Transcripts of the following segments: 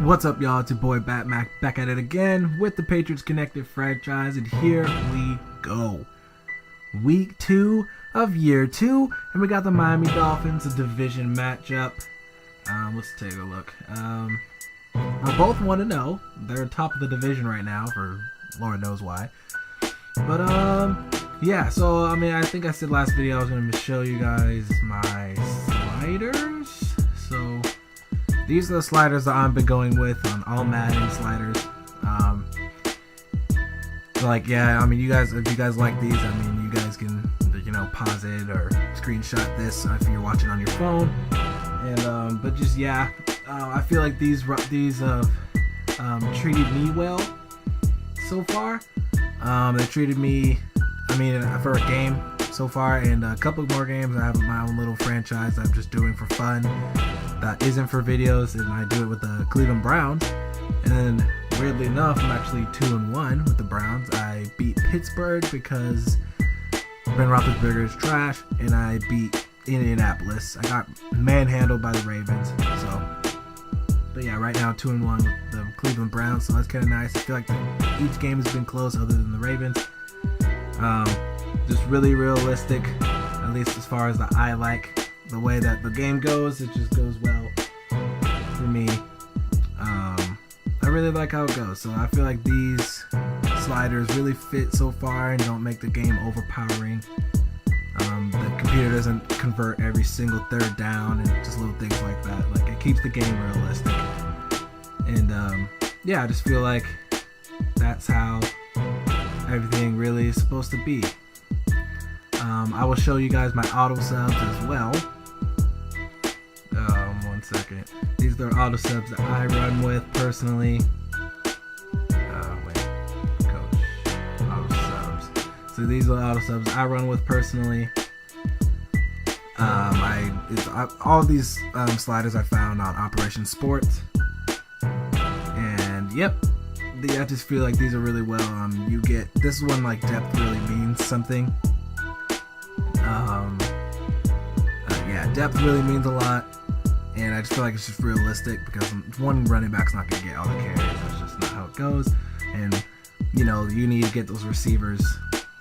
What's up, y'all? It's your boy Batmac back at it again with the Patriots Connected franchise, and here we go. Week 2 of year 2, and we got the Miami Dolphins, a division matchup. Let's take a look. We're both 1-0. They're top of the division right now, for Lord knows why. But yeah. So I think I said last video I was going to show you guys my sliders. So these are the sliders that I've been going with on All-Madden sliders. You guys, if you guys like these, you guys can, pause it or screenshot this if you're watching on your phone. And I feel like these treated me well so far. They treated me, for a game so far, and a couple more games. I have my own little franchise I'm just doing for fun that isn't for videos, and I do it with the Cleveland Browns. And then weirdly enough, I'm actually 2-1 with the Browns. I beat Pittsburgh because Ben Roethlisberger is trash, and I beat Indianapolis. I got manhandled by the Ravens. But yeah, right now 2-1 with the Cleveland Browns, so that's kind of nice. I feel like each game has been close other than the Ravens. Just really realistic, at least as far as the eye like. The way that the game goes, it just goes well for me. I really like how it goes, so I feel like these sliders really fit so far and don't make the game overpowering. The computer doesn't convert every single third down and just little things like that. Like, it keeps the game realistic. And I just feel like that's how everything really is supposed to be. I will show you guys my auto subs as well. One second. These are auto subs that I run with personally. Auto subs. So these are auto subs I run with personally. All these sliders I found on Operation Sports. And yep, I just feel like these are really well. This is when like depth really means something. Depth really means a lot, and I just feel like it's just realistic because one running back's not going to get all the carries. That's just not how it goes. And you need to get those receivers.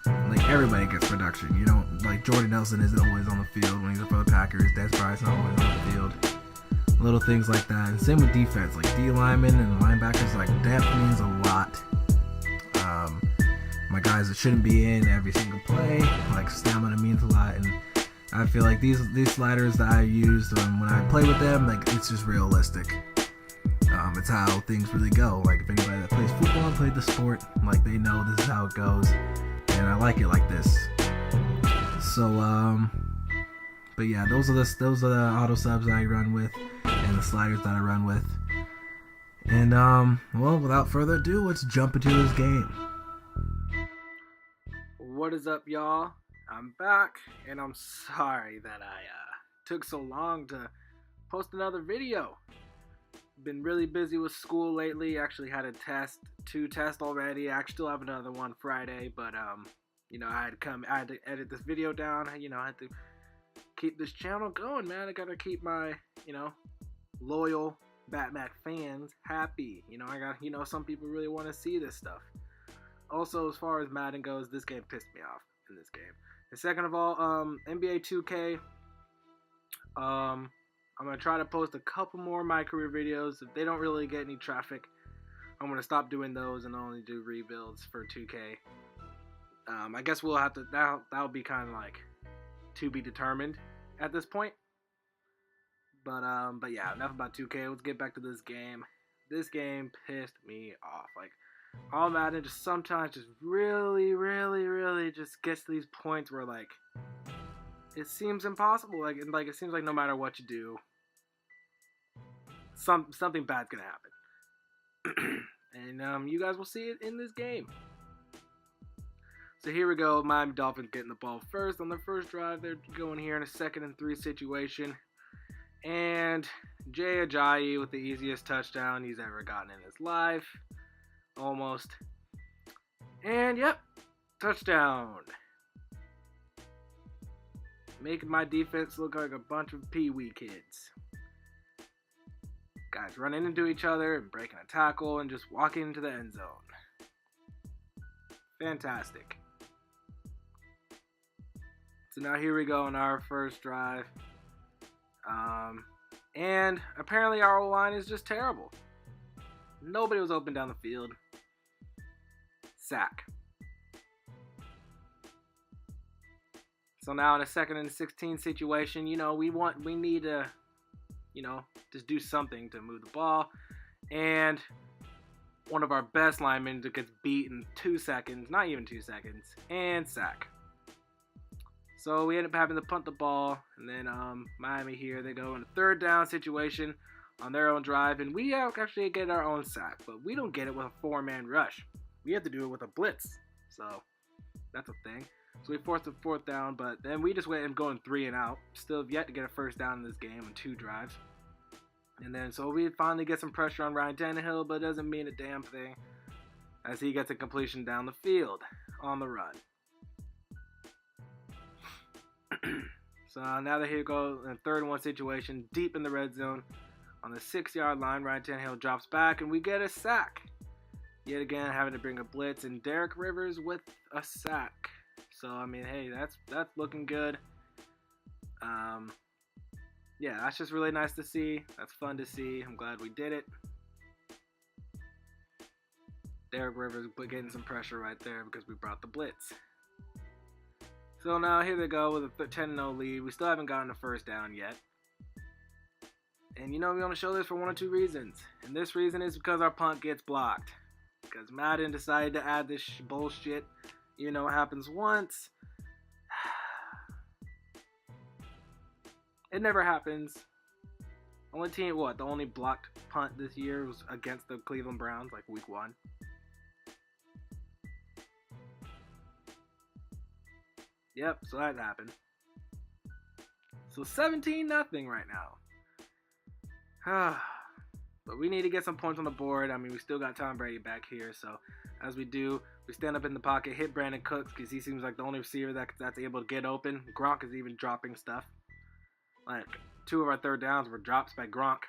Like, everybody gets production. You don't, like, Jordan Nelson isn't always on the field when he's for the Packers. Des Bryant's not always on the field. Little things like that. And same with defense, like D linemen and linebackers. Like, depth means a lot. My guys that shouldn't be in every single play, like stamina means a lot. And I feel like these sliders that I use when I play with them, like, it's just realistic. It's how things really go. Like, if anybody that plays football and played the sport, like, they know this is how it goes, and I like it like this. So but yeah, those are the auto subs I run with and the sliders that I run with. And without further ado, let's jump into this game. What is up, y'all? I'm back, and I'm sorry that I took so long to post another video. Been really busy with school lately. Actually had two tests already. I still have another one Friday, but I had to edit this video down. I had to keep this channel going, man. I gotta keep my loyal Batmac fans happy. Some people really want to see this stuff. Also, as far as Madden goes, this game pissed me off in this game. And second of all, NBA 2K, I'm going to try to post a couple more of my career videos. If they don't really get any traffic, I'm going to stop doing those and only do rebuilds for 2K. I guess we'll have to, that'll be kind of like to be determined at this point. But yeah, enough about 2K. Let's get back to this game. This game pissed me off. Like, All-Madden just sometimes just really, really, really just gets to these points where, like, it seems impossible. Like it seems like no matter what you do, something bad's gonna happen. And you guys will see it in this game. So here we go. Miami Dolphins getting the ball first on their first drive. They're going here in a 2nd and 3 situation. And Jay Ajayi with the easiest touchdown he's ever gotten in his life. Almost. And yep, touchdown. Making my defense look like a bunch of pee-wee kids. Guys running into each other and breaking a tackle and just walking into the end zone. Fantastic. So now here we go on our first drive. And apparently our O-line is just terrible. Nobody was open down the field. Sack. So now in a 2nd and 16 situation, we need to, just do something to move the ball. And one of our best linemen gets beat in 2 seconds, not even 2 seconds, and sack. So we end up having to punt the ball, and then Miami here, they go in a 3rd down situation on their own drive, and we actually get our own sack, but we don't get it with a 4-man rush. We have to do it with a blitz, so that's a thing. So we forced a 4th down, but then we just went and going 3 and out. Still have yet to get a 1st down in this game on 2 drives. And then so we finally get some pressure on Ryan Tannehill, but it doesn't mean a damn thing as he gets a completion down the field on the run. So now that here go in a 3rd and 1 situation, deep in the red zone on the 6-yard line, Ryan Tannehill drops back and we get a sack. Yet again, having to bring a blitz, and Derek Rivers with a sack. So I mean, hey, that's looking good. Yeah, that's just really nice to see. That's fun to see. I'm glad we did it. Derek Rivers getting some pressure right there because we brought the blitz. So now here they go with a 10-0 lead. We still haven't gotten a 1st down yet. And we want to show this for 1 or 2 reasons. And this reason is because our punt gets blocked. Because Madden decided to add this bullshit. It happens once. It never happens. The only blocked punt this year was against the Cleveland Browns, like week 1. Yep, so that happened. So 17-0 right now. But we need to get some points on the board. I mean, we still got Tom Brady back here, so as we do, we stand up in the pocket, hit Brandon Cooks because he seems like the only receiver that's able to get open. Gronk is even dropping stuff. Like 2 of our 3rd downs were drops by Gronk.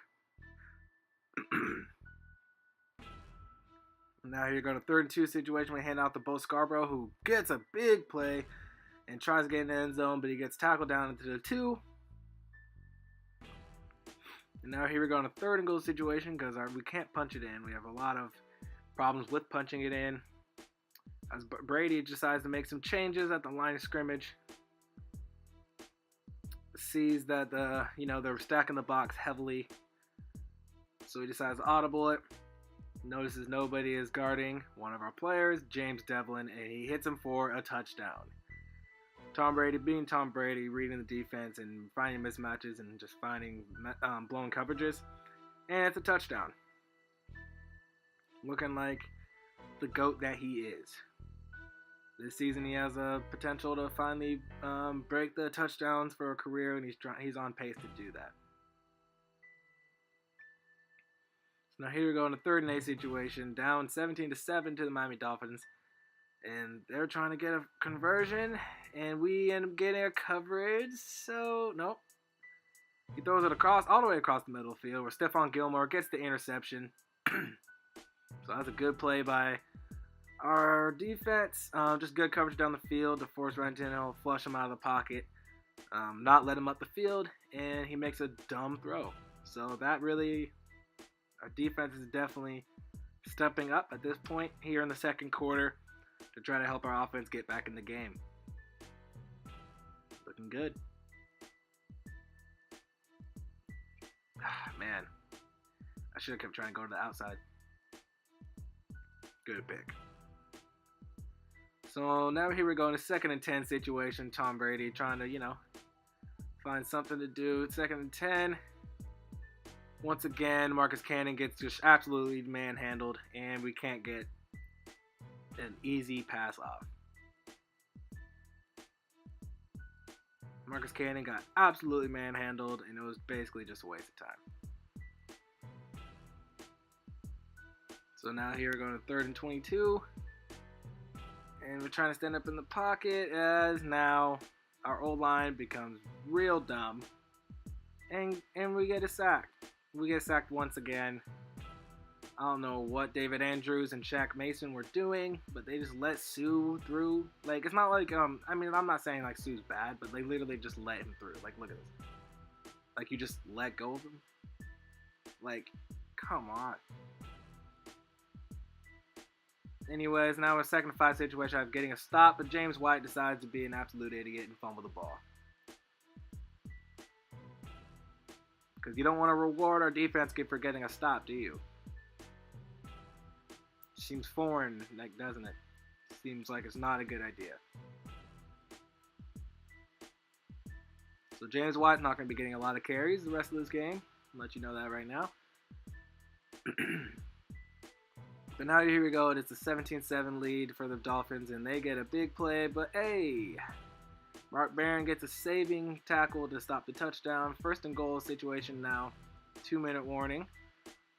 Now here you go to 3rd and 2 situation. We hand out to Bo Scarborough, who gets a big play and tries to get in the end zone, but he gets tackled down into the 2. And now here we go in a 3rd and goal situation because we can't punch it in. We have a lot of problems with punching it in. As Brady decides to make some changes at the line of scrimmage. Sees that they're stacking the box heavily. So he decides to audible it. Notices nobody is guarding one of our players, James Devlin, and he hits him for a touchdown. Tom Brady being Tom Brady, reading the defense and finding mismatches and just finding blown coverages. And it's a touchdown. Looking like the GOAT that he is. This season he has a potential to finally break the touchdowns for a career, and he's on pace to do that. So now here we go in a 3rd and 8 situation, down 17-7 to the Miami Dolphins. And they're trying to get a conversion, and we end up getting a coverage. So, nope. He throws it all the way across the middle of the field, where Stephon Gilmore gets the interception. So that's a good play by our defense. Just good coverage down the field to force Ryan Tannehill, flush him out of the pocket, not let him up the field, and he makes a dumb throw. So that really, our defense is definitely stepping up at this point here in the 2nd quarter to try to help our offense get back in the game. Looking good. Man, I should have kept trying to go to the outside. Good pick. So now here we go in a 2nd and 10 situation. Tom Brady trying to, find something to do. 2nd and 10. Once again, Marcus Cannon gets just absolutely manhandled, and we can't get an easy pass off. Marcus Cannon got absolutely manhandled, and it was basically just a waste of time. So now here we're going to 3rd and 22. And we're trying to stand up in the pocket as now our O-line becomes real dumb. And we get a sack. We get sacked once again. I don't know what David Andrews and Shaq Mason were doing, but they just let Sue through. Like, it's not like, I mean, I'm not saying, like, Sue's bad, but they literally just let him through. Like, look at this. Like, you just let go of him? Like, come on. Anyways, now we're a 2nd and 5 situation of getting a stop, but James White decides to be an absolute idiot and fumble the ball. Because you don't want to reward our defense for getting a stop, do you? Seems foreign, like, doesn't it? Seems like it's not a good idea. So James White's not going to be getting a lot of carries the rest of this game. I'll let you know that right now. But now here we go. It's a 17-7 lead for the Dolphins, and they get a big play. But hey, Mark Barron gets a saving tackle to stop the touchdown. 1st and goal situation now. 2-minute warning.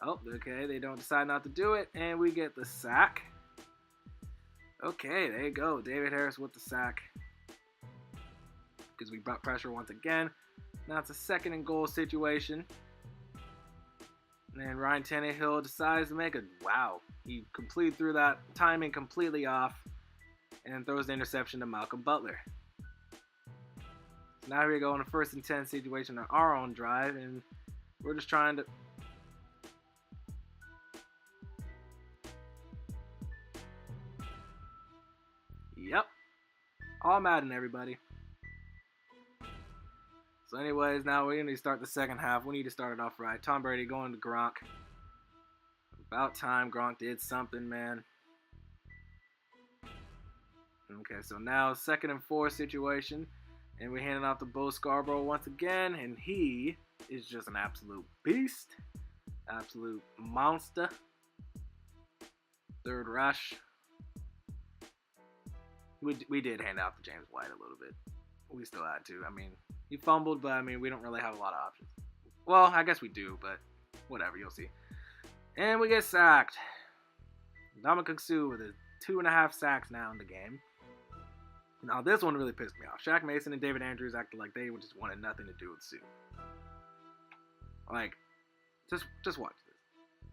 Oh, okay, they don't decide not to do it, and we get the sack. Okay, there you go. David Harris with the sack. Because we brought pressure once again. Now it's a 2nd and goal situation. And Ryan Tannehill decides to make a, wow, he completely threw that timing completely off and throws the interception to Malcolm Butler. So now here we go in a 1st and 10 situation on our own drive, and we're just trying to... Yep. All-Madden, everybody. So anyways, now we need to start the 2nd half. We need to start it off right. Tom Brady going to Gronk. About time Gronk did something, man. Okay, so now 2nd and 4 situation. And we're handing off to Bo Scarborough once again. And he is just an absolute beast. Absolute monster. 3rd rush. We did hand off to James White a little bit. We still had to. I mean, he fumbled, but I mean, we don't really have a lot of options. Well, I guess we do, but whatever, you'll see. And we get sacked. Ndamukong Suh with his 2.5 sacks now in the game. Now, this one really pissed me off. Shaq Mason and David Andrews acted like they just wanted nothing to do with Suh. Like, just watch this.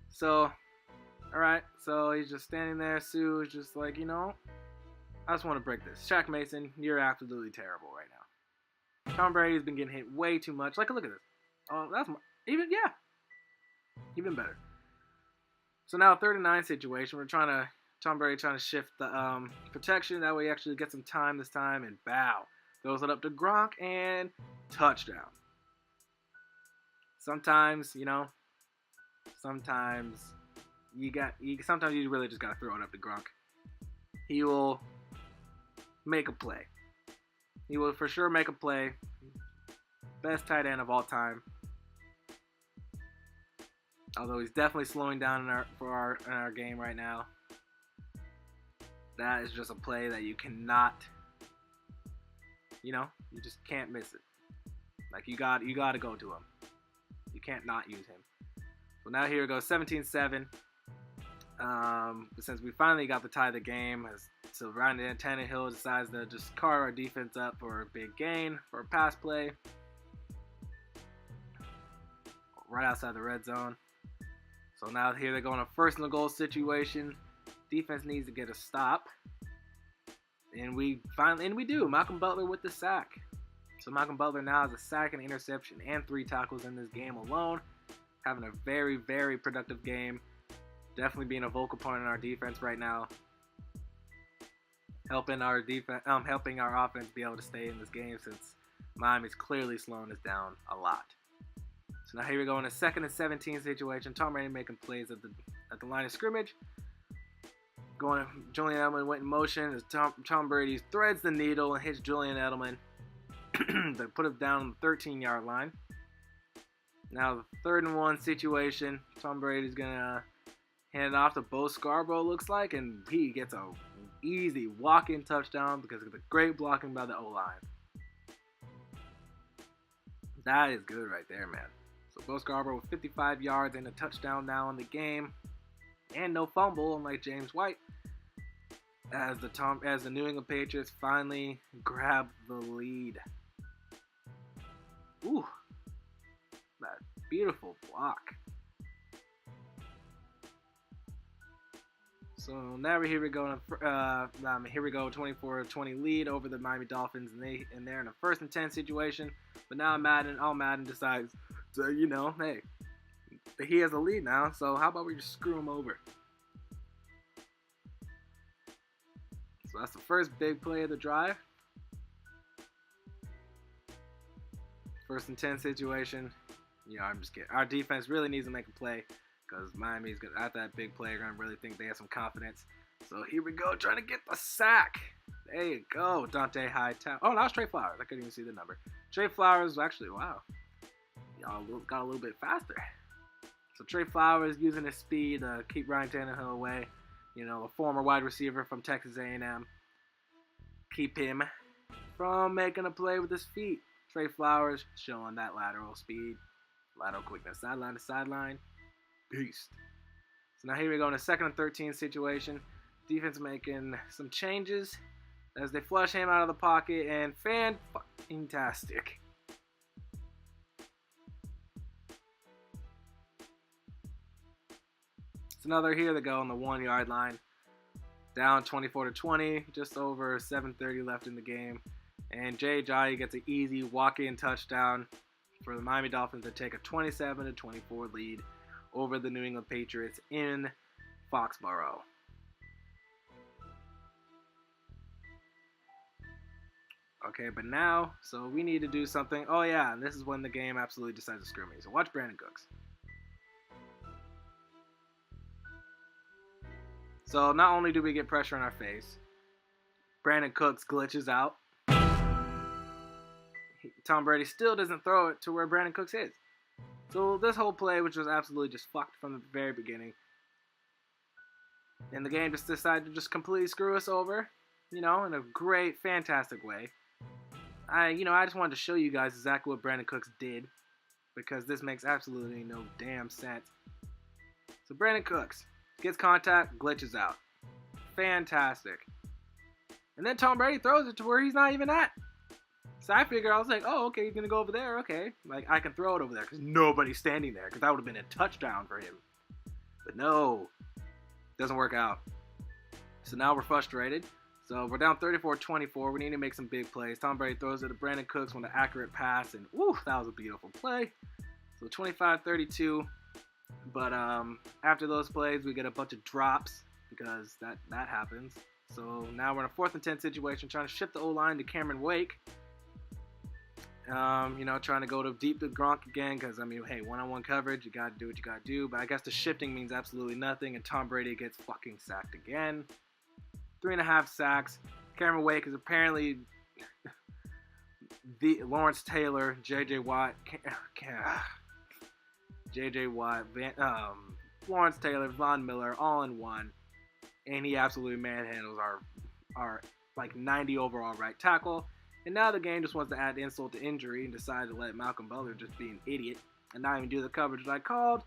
So, alright, so he's just standing there. Suh is just like, you know, I just want to break this. Shaq Mason, you're absolutely terrible right now. Tom Brady's been getting hit way too much. Like, look at this. Oh, that's even better. So now 3rd and 9 situation. Tom Brady trying to shift the protection. That way he actually gets some time this time. And bow. Throws it up to Gronk and touchdown. Sometimes, you know, sometimes you really just got to throw it up to Gronk. He will make a play. He will for sure make a play. Best tight end of all time. Although he's definitely slowing down in our game right now. That is just a play that you cannot, you know, you just can't miss it. Like you got to go to him. You can't not use him. So now here we go, 17-7. Since we finally got the tie of the game, so Ryan Tannehill decides to just carve our defense up for a big gain for a pass play. Right outside the red zone. So now here they go in a 1st and goal situation. Defense needs to get a stop. And we do. Malcolm Butler with the sack. So Malcolm Butler now has a sack, an interception, and 3 tackles in this game alone. Having a very, very productive game. Definitely being a vocal point in our defense right now. Helping our offense be able to stay in this game since Miami's clearly slowing us down a lot. So now here we go in a 2nd and 17 situation. Tom Brady making plays at the line of scrimmage. Julian Edelman went in motion as Tom Brady threads the needle and hits Julian Edelman. They put him down on the 13-yard line. Now the 3rd and 1 situation. Tom Brady's gonna hand it off to Bo Scarborough, looks like, and he gets a easy walk-in touchdown because of the great blocking by the O-line. That is good right there, man. So Bo Scarborough with 55 yards and a touchdown now in the game. And no fumble, unlike James White. As the New England Patriots finally grab the lead. Ooh. Beautiful block. So now here we go. Here we go. 24-20 lead over the Miami Dolphins, and they're in a 1st and 10 situation. But now All-Madden decides, so hey, he has a lead now. So how about we just screw him over? So that's the first big play of the drive. 1st and 10 situation. I'm just kidding. Our defense really needs to make a play because Miami's at that big play. They're going to really think they have some confidence. So here we go, trying to get the sack. There you go, Dante Hightower. Oh, that was Trey Flowers. I couldn't even see the number. Trey Flowers, actually, wow. Y'all got a little bit faster. So Trey Flowers using his speed to keep Ryan Tannehill away. A former wide receiver from Texas A&M. Keep him from making a play with his feet. Trey Flowers showing that lateral speed, lateral quickness, sideline to sideline. Beast. So now here we go in a 2nd and 13 situation. Defense making some changes as they flush him out of the pocket, and fantastic. So now they're here to go on the 1-yard line. Down 24-20, just over 7:30 left in the game. And Jay Ajayi gets an easy walk-in touchdown for the Miami Dolphins to take a 27-24 lead over the New England Patriots in Foxborough. Okay, but now, so we need to do something. Oh yeah, and this is when the game absolutely decides to screw me. So watch Brandon Cooks. So not only do we get pressure in our face, Brandon Cooks glitches out. Tom Brady still doesn't throw it to where Brandon Cooks is. So this whole play, which was absolutely just fucked from the very beginning, and the game just decided to just completely screw us over, in a great, fantastic way. I just wanted to show you guys exactly what Brandon Cooks did, because this makes absolutely no damn sense. So Brandon Cooks gets contact, glitches out. Fantastic. And then Tom Brady throws it to where he's not even at. So I was like, oh, okay, he's going to go over there, okay. Like, I can throw it over there because nobody's standing there, because that would have been a touchdown for him. But no, doesn't work out. So now we're frustrated. So we're down 34-24. We need to make some big plays. Tom Brady throws it to Brandon Cooks with an accurate pass, and woo, that was a beautiful play. So 25-32. But after those plays, we get a bunch of drops because that happens. So now we're in a 4th and 10 situation, trying to shift the O-line to Cameron Wake. Trying to go to deep to Gronk again because, hey, one-on-one coverage, you got to do what you got to do. But I guess the shifting means absolutely nothing, and Tom Brady gets fucking sacked again. 3.5 sacks. Cameron Wake is apparently the Lawrence Taylor, J.J. Watt, Lawrence Taylor, Von Miller, all in one. And he absolutely manhandles our 90 overall right tackle. And now the game just wants to add insult to injury and decided to let Malcolm Butler just be an idiot and not even do the coverage that I called.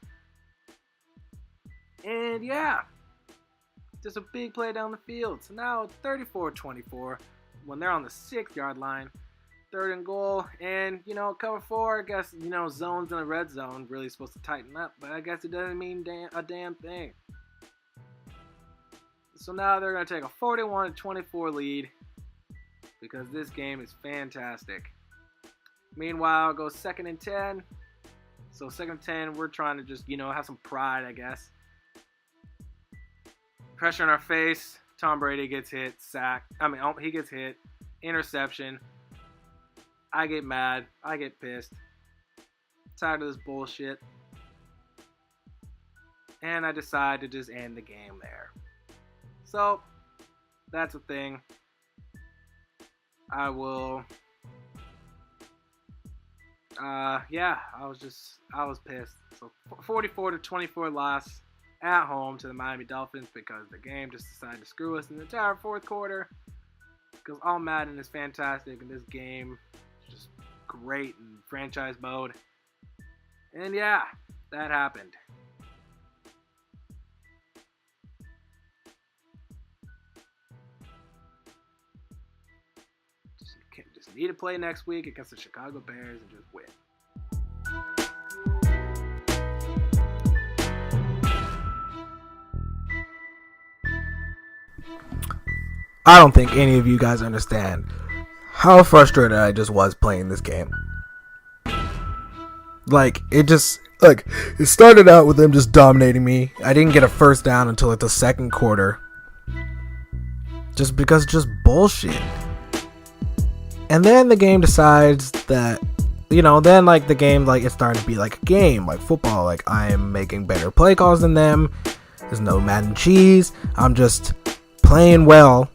And yeah, just a big play down the field. So now 34-24 when they're on the 6-yard line. 3rd and goal. And, cover 4, I guess, zones in the red zone really supposed to tighten up. But I guess it doesn't mean a damn thing. So now they're going to take a 41-24 lead because this game is fantastic. Meanwhile, it goes 2nd and 10. So 2nd and 10, we're trying to just, have some pride, I guess. Pressure in our face. Tom Brady gets hit, he gets hit, interception. I get mad. I get pissed. Tired of this bullshit. And I decide to just end the game there. So, that's a thing. I will... I was pissed. So, 44-24 loss at home to the Miami Dolphins because the game just decided to screw us in the entire 4th quarter. Because All-Madden is fantastic, and this game is just great in franchise mode. And yeah, that happened. Just need to play next week against the Chicago Bears and just win. I don't think any of you guys understand how frustrated I just was playing this game. It started out with them just dominating me. I didn't get a first down until like the second quarter. Just because it's just bullshit. And then the game decides that, then like the game, like it's starting to be like a game, like football. Like I am making better play calls than them. There's no Madden cheese. I'm just playing well.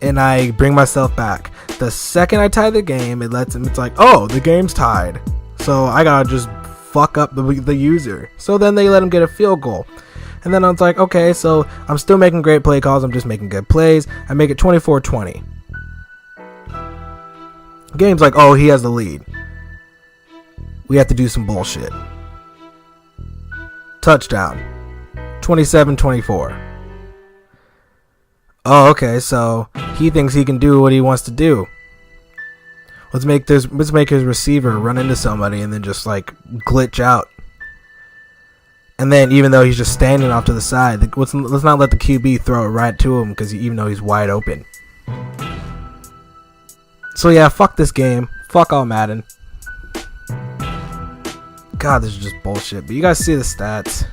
And I bring myself back. The second I tie the game, it's like, oh, the game's tied. So I gotta just fuck up the user. So then they let him get a field goal. And then I was like, okay, so I'm still making great play calls. I'm just making good plays. I make it 24-20. Game's like, oh, he has the lead. We have to do some bullshit. Touchdown. 27-24. Oh, okay, so he thinks he can do what he wants to do. Let's make his receiver run into somebody and then just like glitch out. And then even though he's just standing off to the side, let's not let the QB throw it right to him because even though he's wide open. So yeah, fuck this game. Fuck All-Madden. God, this is just bullshit. But you guys see the stats.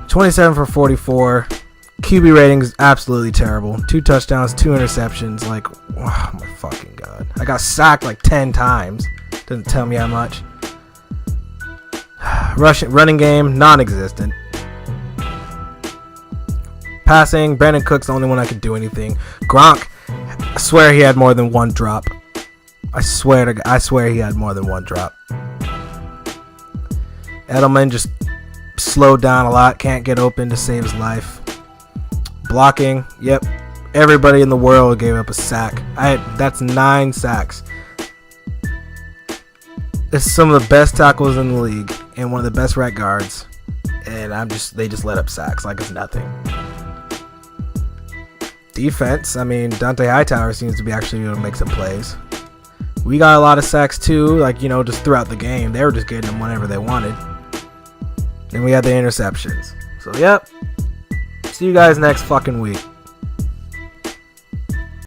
27 for 44. QB rating is absolutely terrible. 2 touchdowns, 2 interceptions. Like, oh my fucking god. I got sacked like 10 times. Doesn't tell me how much. Running game, non-existent. Passing, Brandon Cook's the only one I could do anything. Gronk, I swear he had more than one drop. I swear he had more than one drop. Edelman just slowed down a lot. Can't get open to save his life. Blocking, yep. Everybody in the world gave up a sack. That's 9 sacks. It's some of the best tackles in the league and one of the best right guards. And they just let up sacks like it's nothing. Defense, I mean, Dante Hightower seems to be actually able to make some plays. We got a lot of sacks too, like, just throughout the game. They were just getting them whenever they wanted. And we had the interceptions. So, yep. See you guys next fucking week.